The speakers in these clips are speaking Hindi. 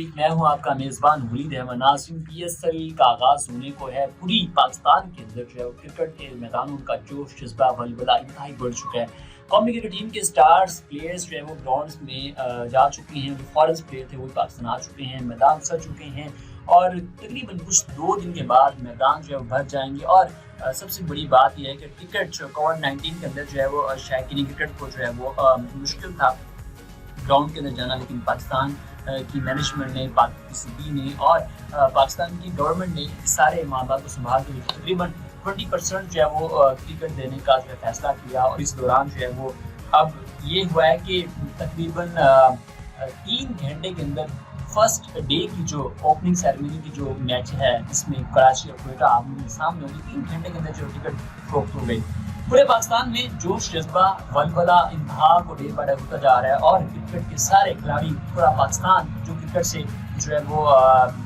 स्पीक। मैं हूं आपका मेज़बान वलीद अहमद। नाज़रीन, PSL का आगाज़ होने को है। पूरी पाकिस्तान के अंदर जो है क्रिकेट के मैदानों का जोश जज्बा वलवला इंतहाई बढ़ चुका है। कौमी क्रिकेट टीम के स्टार्स प्लेयर्स जो है वो ग्राउंड्स में जा चुके हैं। जो फॉरेन प्लेयर थे वो पाकिस्तान आ चुके हैं, मैदान सज चुके हैं और तकरीबन कुछ 2 दिन के बाद मैदान जो है वो भर जाएंगे। और सबसे बड़ी बात यह है कि टिकट जो कोविड-19 के अंदर जो है वो शायकीन क्रिकेट को जो है वो मुश्किल था ग्राउंड के अंदर जाना, लेकिन पाकिस्तान की मैनेजमेंट ने, PCB ने और पाकिस्तान की गवर्नमेंट ने सारे मामला को संभालते हुए तकरीबन 20% जो है वो टिकट देने का जो है फैसला किया। और इस दौरान जो है वो अब ये हुआ है कि तकरीबन 3 घंटे के अंदर फर्स्ट डे की जो ओपनिंग सेरेमनी की जो मैच है जिसमें कराची और कोयटा आमने सामने होगी, 3 घंटे के अंदर जो टिकट फरोख्त हो गई। पूरे पाकिस्तान में जोश जज्बा वलवला इंतहा को डे बाय डे होता जा रहा है और क्रिकेट के सारे खिलाड़ी, पूरा पाकिस्तान जो क्रिकेट से जो है वो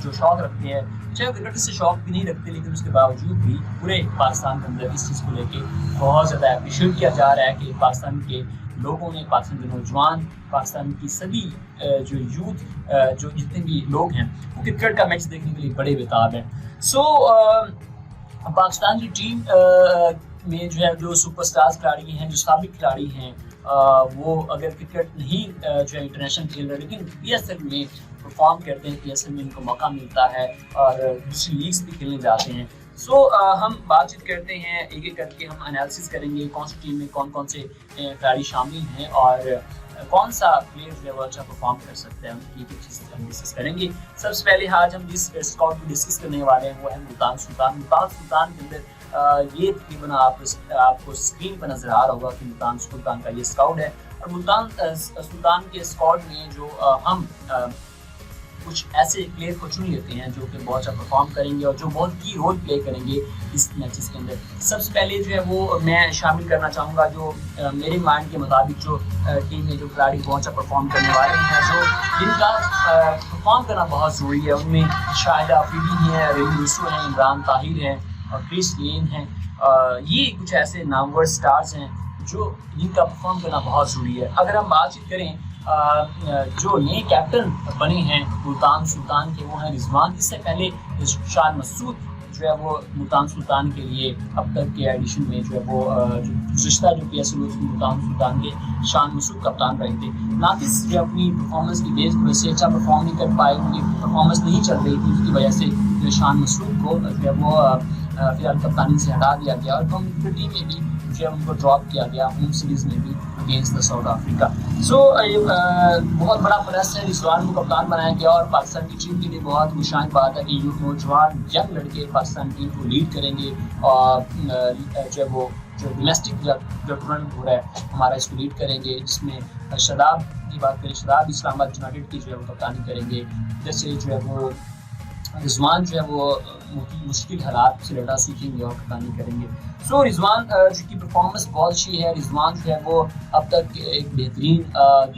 जो शौक रखते हैं, चाहे क्रिकेट से शौक भी नहीं रखते, लेकिन उसके बावजूद भी पूरे पाकिस्तान के अंदर इस चीज़ को लेके बहुत ज़्यादा अप्रिशिएट किया जा रहा है कि पाकिस्तान के लोगों ने, पाकिस्तान के नौजवान, पाकिस्तान की सभी जो यूथ, जो जितने भी लोग हैं वो क्रिकेट का मैच देखने के लिए बड़े बेताब हैं। पाकिस्तान की टीम में जो है जो सुपरस्टार्स खिलाड़ी हैं, जो साबिक खिलाड़ी हैं, वो अगर क्रिकेट नहीं जो है इंटरनेशनल खेल रहे लेकिन PSL में परफॉर्म करते हैं, PSL में इनको मौका मिलता है और दूसरी लीग्स भी खेलने जाते हैं। हम बातचीत करते हैं, एक एक करके हम एनालिसिस करेंगे कौन सी टीम में कौन कौन से खिलाड़ी शामिल हैं और कौन सा प्लेयर जो है वो अच्छा परफॉर्म कर सकते हैं, उनकी एक चीज़ हम डिस्कस करेंगे। सबसे पहले आज हम जिस स्क्वाड को डिस्कस करने वाले हैं वो है मुल्तान सुल्तान। मुल्तान सुल्तान के अंदर ये तकरीबन आपको स्क्रीन पर नजर आ रहा होगा कि मुल्तान सुल्तान का ये स्क्वाड है। और मुल्तान सुल्तान के स्क्वाड में जो हम कुछ ऐसे प्लेयर को चुन लेते हैं जो कि बहुत अच्छा परफॉर्म करेंगे और जो बहुत की रोल प्ले करेंगे इस मैचेस के अंदर। सबसे पहले जो है वो मैं शामिल करना चाहूँगा जो मेरे माइंड के मुताबिक जो टीम में जो खिलाड़ी बहुत अच्छा परफॉर्म करने वाले हैं, जो जिनका परफॉर्म करना बहुत ज़रूरी है, उनमें शाहिदा अफरीदी हैं, रहीम यूसुफ हैं, इमरान ताहिर हैं और क्रिस गेल हैं। ये कुछ ऐसे नामवर स्टार्स हैं जो जिनका परफॉर्म करना बहुत ज़रूरी है। अगर हम बातचीत करें जो नए कैप्टन बने हैं मुल्तान सुल्तान के, वो हैं रिजवान। इससे पहले शान मसूद जो है वो मुल्तान सुल्तान के लिए अब तक के एडिशन में जो है वो जो गुज़िश्ता जो PSL मुल्तान सुल्तान के शान मसूद कप्तान रहे थे। नाफिस जो अपनी परफॉर्मेंस की बेस पर से अच्छा परफॉर्म नहीं कर पाए, उनकी परफॉर्मेंस नहीं चल रही थी, उसकी वजह से जो शान मसूद को जो है वो फिलहाल कप्तानी से हटा दिया गया और कम्युनिटी में भी जो है उनको ड्रॉप किया गया होम सीरीज़ में भी अगेंस्ट द साउथ अफ्रीका। बहुत बड़ा प्लस है रिजवान को कप्तान बनाया गया और पाकिस्तान की टीम के लिए बहुत खुशाइन बात है कि नौजवान यंग लड़के पाकिस्तान टीम को लीड करेंगे और जो वो जो डोमेस्टिक जो टूर्नामेंट हो रहा है हमारा इसको लीड करेंगे, जिसमें शदाब की बात करें, शदाब इस्लामाबाद यूनाइटेड की जो है वो कप्तानी करेंगे। जैसे जो है वो रिजवान जो है वो मुश्किल हालात से लड़ा सीखेंगे और कप्तानी करेंगे। रिजवान की परफॉर्मेंस बहुत अच्छी है। रिजवान जो है वो अब तक एक बेहतरीन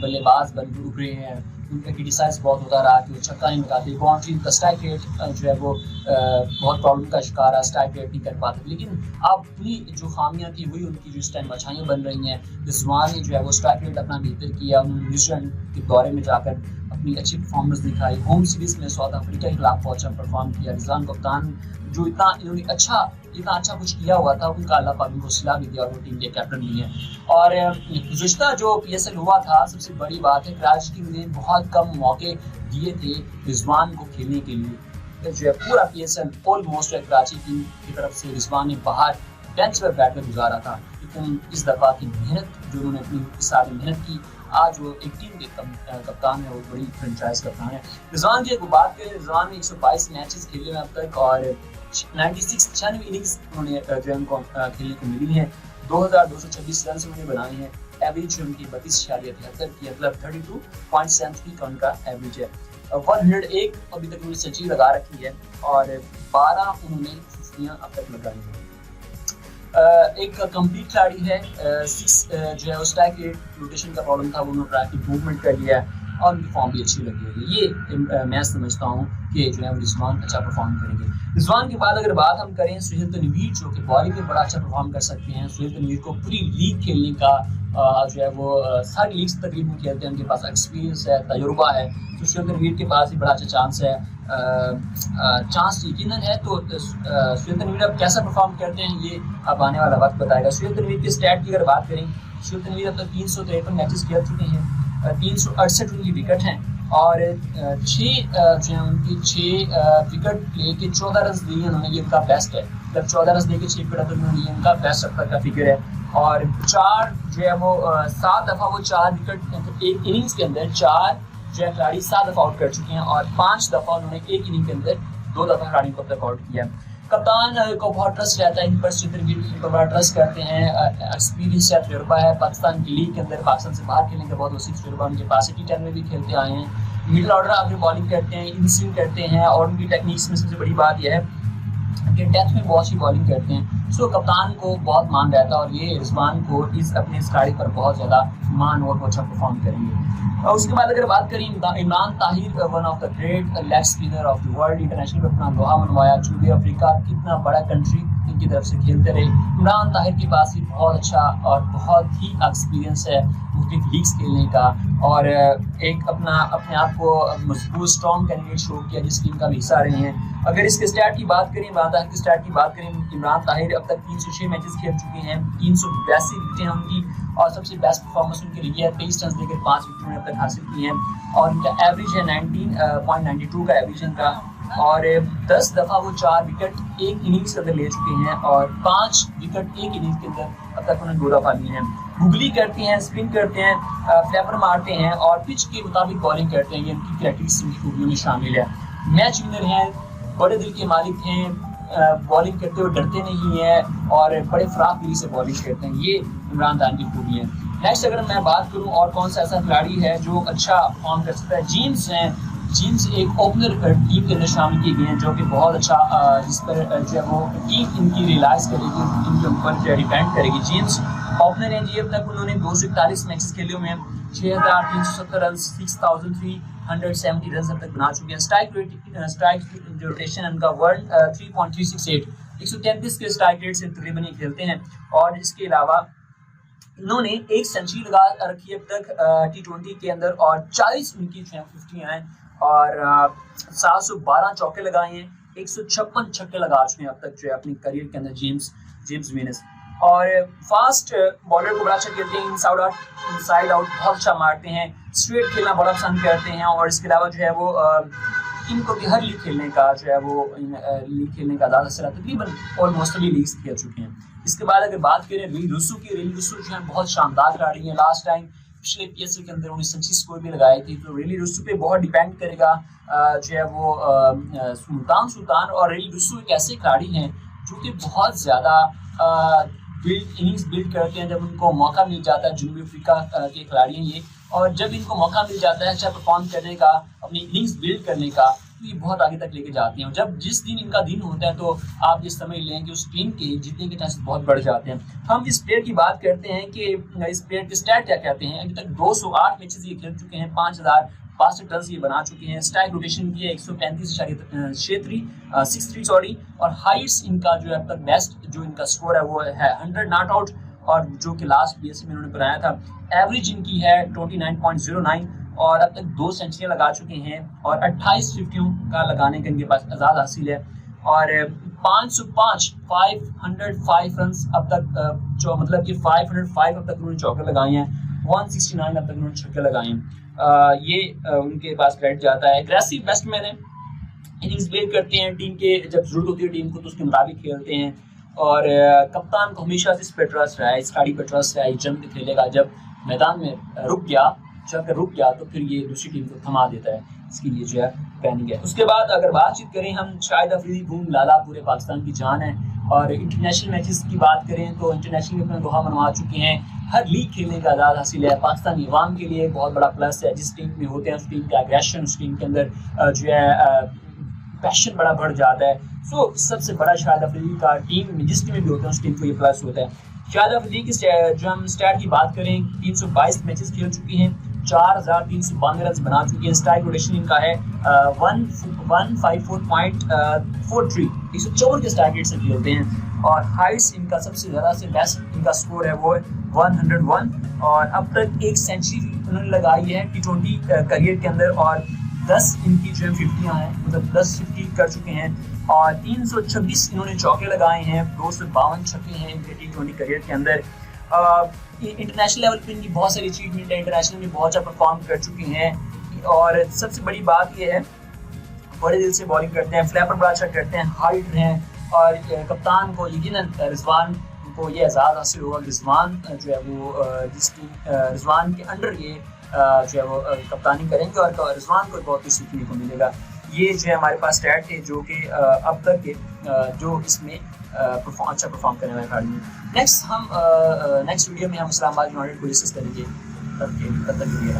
बल्लेबाज बन उभरे हैं। उनका क्रिटिसाइज बहुत होता रहा कि वो छक्का नहीं लगाते, बाउंड्री का स्ट्राइक रेट जो है वो बहुत प्रॉब्लम का शिकार है, स्ट्राइक रेट नहीं कर पाते। लेकिन अब अपनी जो खामियां थी वही उनकी जो इस टाइम अच्छाइयाँ बन रही हैं। रिजवान ने जो है वो स्ट्राइक रेट अपना बेहतर किया, उन्होंने न्यूजीलैंड के दौरे में जाकर अपनी अच्छी परफॉर्मेंस दिखाई, होम सीरीज़ में साउथ अफ्रीका के खिलाफ बहुत अच्छा परफॉर्म किया। रिजवान कप्तान जो इन्होंने इतना अच्छा कुछ किया हुआ था, उनका अल्लाह पाक उनको सिला भी दिया और वो टीम के कैप्टन भी हैं। और गुज़िश्ता जो PSL हुआ था, सबसे बड़ी बात है कराची टीम ने बहुत कम मौके दिए थे रिजवान को खेलने के लिए। जो है पूरा PSL ऑलमोस्ट कराची टीम की तरफ से रिजवान ने बाहर बेंच पर बैठकर गुजारा था, लेकिन इस दफ़ा की मेहनत जो उन्होंने अपनी सारी मेहनत की, आज वो एक टीम के कप्तान है, वो बड़ी फ्रेंचाइज कप्तान है। रिजवान की एक बात करें, रिजवान ने 122 मैचेस खेले हैं अब तक और 96 इनिंग्स उन्होंने जो है उनको खेलने को मिली हैं। 2226 रन उन्होंने बनाए हैं। एवरेज उनकी 32.73 की, मतलब 32.73 का उनका एवरेज है। 101 अभी तक उन्होंने सेंचुरी लगा रखी है और 12 उन्होंने फिफ्टियां अब तक लगाई हैं। एक कंप्लीट खिलाड़ी है। 6 जो है स्ट्राइक रेट रोटेशन का प्रॉब्लम था, वो उन्होंने इंप्रूवमेंट कर लिया है। और उनकी फॉर्म भी अच्छी लगी होगी। ये मैं समझता हूँ कि जो है रिजवान अच्छा परफॉर्म करेंगे। रिजवान के बाद अगर बात हम करें सुहेल तनवीर, जो कि बॉलिंग में बड़ा अच्छा परफॉर्म कर सकते हैं। सुहेल तनवीर को पूरी लीग खेलने का जो है वो सारी लीग्स तकरीबन खेलते हैं, उनके पास एक्सपीरियंस है, तजुर्बा है, तो सुहेल तनवीर के पास भी बड़ा अच्छा चांस है, चांस यकीनन है। तो सुहेल तनवीर अब कैसा परफॉर्म करते हैं ये अब आने वाला वक्त बताएगा। सुहेल तनवीर के स्टैट की अगर बात करें, सुहेल तनवीर अब तक 353 मैचेस खेल चुके हैं, 368 उनकी विकेट हैं और 6 जो है उनकी 6 विकेट लेके 14 रन लिए उन्होंने, ये उनका बेस्ट है। मतलब 14 रन लेके 6 विकेट उन्होंने लिए, उनका बेस्ट अब तक का फिगर है। और 4 जो है वो 7 दफ़ा वो 4 विकेट एक इनिंग्स के अंदर 4 जो है खिलाड़ी 7 दफ़ा आउट कर चुके हैं और 5 दफ़ा उन्होंने एक इनिंग के अंदर 2 दफ़ा खिलाड़ी को अब तक आउट किया। कप्तान को बहुत ट्रस्ट रहता है इन पर, इन पर बड़ा ट्रस्ट करते हैं, एक्सपीरियंस है, तजुर्बा है, पाकिस्तान की लीग के अंदर पाकिस्तान से बाहर खेलने का बहुत वसी तजुर्बा उनके पास है, T10 में भी खेलते आए हैं, मिडिल ऑर्डर आगे बॉलिंग करते हैं, इन स्विंग करते हैं और उनकी टेक्निक्स में सबसे बड़ी बात यह है कि डेथ में बहुत सी बॉलिंग करते हैं। सो कप्तान को बहुत मान रहता है और ये रिजवान को इस अपने इस गाड़ी पर बहुत ज़्यादा मान और अच्छा परफॉर्म करेंगे। और उसके बाद अगर बात करें Imran Tahir, one of the great leg spinner of the world, international पे अपना लोहा मनवाया, जनूबी अफ्रीका कितना बड़ा कंट्री इनकी तरफ से खेलते रहे। इमरान ताहिर के पास भी बहुत अच्छा और बहुत ही एक्सपीरियंस है मुख्तलिफ लीग्स खेलने का और एक अपने आप को मजबूत स्ट्रॉन्ग कैंडिडेट शो किया जिस टीम का भी हिस्सा रहे हैं। अगर इसके स्टैट की बात करें, इमरान ताहिर के स्टैट की बात करें, इमरान ताहिर अब तक 306 मैचेस खेल चुके हैं, 382 विकेटें हैं उनकी और सबसे बेस्ट परफॉर्मेंस उनकी रही है, 23 रन देकर 5 विकेट उन्होंने अब तक हासिल की हैं और इनका एवरेज है 19.92 का एवरेज इनका और 10 दफ़ा वो 4 विकेट एक इनिंग्स के अंदर ले चुके हैं और 5 विकेट एक इनिंग्स के अंदर अब तक उन्होंने 2 दफ़ा लिए हैं। गुगली करते हैं, स्पिन करते हैं, फ्लैपर मारते हैं और पिच के मुताबिक बॉलिंग करते हैं, ये इनकी कैरेक्टरिस्टिक्स इनकी खूबियों में शामिल है। मैच विनर हैं, बड़े दिल के मालिक हैं, बॉलिंग करते हुए डरते नहीं हैं और बड़े फराक दिली से बॉलिंग करते हैं, ये इमरान ताहिर की खूबी है। नेक्स्ट अगर मैं बात करूं और कौन सा ऐसा खिलाड़ी है जो अच्छा परफॉर्म कर सकता है, जेम्स हैं। जेम्स एक ओपनर टीम के अंदर शामिल किए गए हैं जो कि बहुत अच्छा जिस पर जो है वो टीम इनकी रियलाइज़ करेगी, इनके ऊपर डिपेंड करेगी। जेम्स ओपनर हैं जी, अब तक उन्होंने 241 मैचेस खेले हुए हैं, 6370 रन, 6370 रन अब तक बना चुके हैं। स्ट्राइक रोटेशन उनका वर्ल्ड 3.368, 133 के स्ट्राइक रेट से तकरीबन ये खेलते हैं और इसके अलावा इन्होंने एक सेंचुरी लगा रखी है अब तक T20 के अंदर और 40 उनकी 50 हैं और 712 चौके लगाए हैं, 156 छक्के लगा चुके हैं अब तक जो है अपनी करियर के अंदर जेम्स विनस। और फास्ट बॉलर को बड़ा अच्छा खेलते हैं, इनसाइड आउट बहुत अच्छा मारते हैं, स्ट्रेट खेलना बड़ा पसंद करते हैं और इसके अलावा जो है वो इनको भी हर लीग खेलने का जो है वो लीग खेलने का ज़्यादा असर तकरीबन ऑलमोस्ट सभी लीग्स खेल चुके हैं। इसके बाद अगर बात करें रिली रुसू की, रिली रुसू जो है बहुत शानदार खिलाड़ी है, लास्ट टाइम पिछले PSL के अंदर उन्हें सेंचुरी स्कोर भी लगाई थी, तो रिली रुसू पे बहुत डिपेंड करेगा जो है वो सुल्तान और रिली रुसू एक ऐसे खिलाड़ी हैं जो कि बहुत ज़्यादा इनिंग्स बिल्ड करते हैं जब उनको मौका मिल जाता है। जनूबी अफ्रीका के खिलाड़ी हैं ये और जब इनको मौका मिल जाता है अच्छा परफॉर्म करने का, अपनी इनिंग्स बिल्ड करने का, तो ये बहुत आगे तक लेके जाती हैं। जब जिस दिन इनका दिन होता है तो आप ये समझ लें कि उस टीम के जीतने के चांसेस बहुत बढ़ जाते हैं। हम इस प्लेयर की बात करते हैं कि इस प्लेयर के स्टैट क्या कहते हैं। अभी तक 208 मैचेस ये खेल चुके हैं, 5062 रन ये बना चुके हैं, स्ट्राइक रोटेशन की है 135.63 और हाइट्स इनका जो है अब तक बेस्ट जो इनका स्कोर है वो है 100 नॉट आउट और जो कि लास्ट PSL में उन्होंने बनाया था। एवरेज इनकी है 29.09 और अब तक 2 सेंचुरियाँ लगा चुके हैं और 28 50 का लगाने का इनके पास आज़ाद हासिल है और 505 रन अब तक जो मतलब कि 505 अब तक उन्होंने चौके लगाए हैं, 169 अब तक उन्होंने छक्के लगाए हैं। ये उनके पास क्रेडिट जाता है। एग्रेसिव बैट्समैन है, इनिंग्स बिल्ड करते हैं, टीम के जब जरूरत होती है टीम को तो उसके मुताबिक खेलते हैं और कप्तान को हमेशा से इस पर ट्रस्ट रहा है, इस गाड़ी पर ट्रस्ट है, जंग पे खेलेगा, जब मैदान में रुक गया तो फिर ये दूसरी टीम को थमा देता है, इसके लिए जो है प्लानिंग है। उसके बाद अगर बातचीत करें हम, शाहिद अफरीदी बूम लाला पूरे पाकिस्तान की जान है और इंटरनेशनल मैचेस की बात करें तो इंटरनेशनल में अपना लोहा मनवा चुके हैं, हर लीग खेलने का आज़ाद हासिल है। पाकिस्तानी अवाम के लिए बहुत बड़ा प्लस है, जिस टीम में होते हैं उस टीम का एग्रेशन, उस टीम के अंदर जो है पैशन बड़ा बढ़ जाता है। सो सबसे बड़ा शाहिद अफरीदी का टीम में जिस टीम में भी होते हैं उस टीम को ये प्लस होता है। शाहिद अफरीदी की जो हम स्टैट की बात करें 322 मैचेस खेल चुके हैं, 4,392 रन बना चुके हैं। स्ट्राइक रोटेशन इनका है 154.43, 154 के स्ट्राइक रेट से खेलते हैं। और हाइट्स इनका सबसे ज़्यादा से बेस्ट इनका स्कोर है वो 101, और अब तक एक सेंचुरी उन्होंने लगाई है T20 करियर के अंदर, और 10 इनकी जो है 50 हैं, मतलब 10 50 कर चुके हैं, और 326 इन्होंने चौके लगाए हैं, 252 छक्के हैं इनके T20 करियर के अंदर। इंटरनेशनल लेवल पे इनकी बहुत सारी अचीवमेंट है, इंटरनेशनल में बहुत अच्छा परफॉर्म कर चुके हैं। और सबसे बड़ी बात ये है, बड़े दिल से बॉलिंग करते हैं, फ्लैपर बड़ा अच्छा करते हैं, हाइट हैं, और कप्तान को यकीनन रिजवान को ये एजाज़ हासिल होगा कि रिजवान जो है वो रिजवान के अंडर ये जो है वो कप्तानी करेंगे, और रिजवान को बहुत कुछ सीखने को मिलेगा। ये जो है हमारे पास स्टैट थे जो कि अब तक के जो इसमें अच्छा परफॉर्म करने वाले खिलाड़ी हैं। नेक्स्ट वीडियो में हम इस्लामाबाद यूनाइटेड को डिस्कस करेंगे। तब तक के लिए